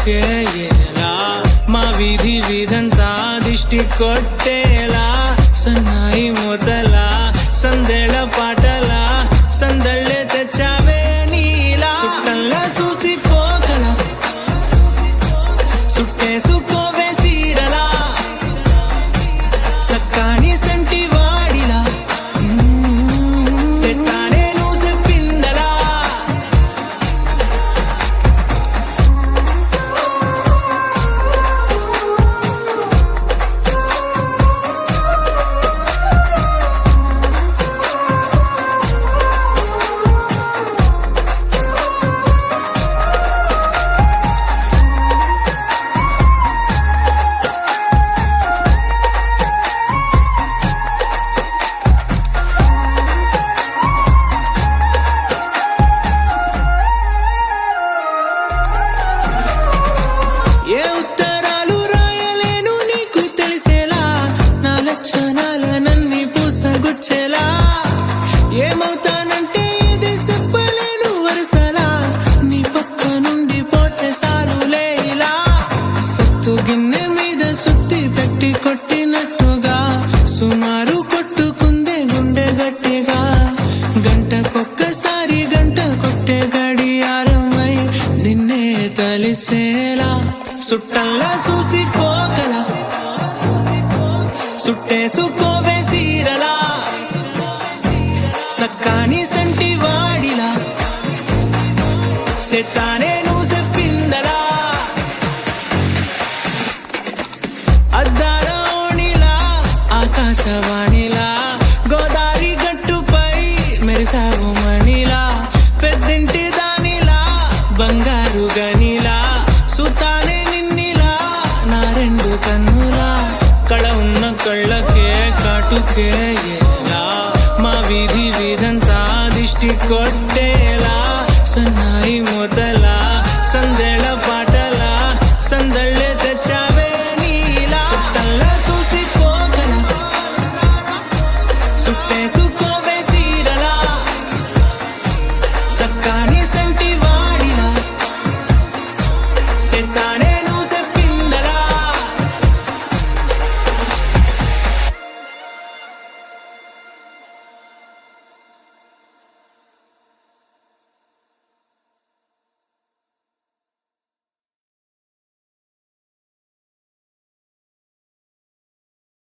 కాటుకే ఎలా మా వీధి వీధంతా దిష్టి కొట్టేలా సన్నాయి మొదలా సందేళ పాటలా సందళ్ళే తెచ్చావే నీలా సుట్టంలా చూసిపోగల సుట్టేసుకోవే సీరలా సక్కాని సంటి వాడిలా సెత్తానే నువ్వు చెప్పిందలా ఏ ఉత్తరాలు రాయలేను నీకు తెలిసేలా నా లక్షణాలనన్నీ పూసగుచ్చేలా ఏమవుతానంటే ఇది చెప్పలేను వరుసలా నీ పక్క నుండి పోతే సాలులే ఇలా సత్తు గిన్నె మీద సుత్తి పెట్టి కొట్టినట్టుగా సుమారు కొట్టుకుందే గుండె గట్టిగా గంటకొక్కసారి గంట కొట్టే గడియారమై నిన్నే తలిసేలా సుట్టంలా చూసిపోగల సుట్టేసుకోవే సీరలా సక్కాని సంటి వాడిలా సెత్తానే నువ్వు చెప్పిందలా అద్దాల ఓణిలా ఆకాశవాణిలా గోదావరి గట్టుపై మెరిసావు మణిలా పెద్దింటి దానిలా బంగారు గనిలా సుతానే నిన్నిలా నా రెండు కన్నులా కళ ఉన్న కళ్ళకే కాటుకే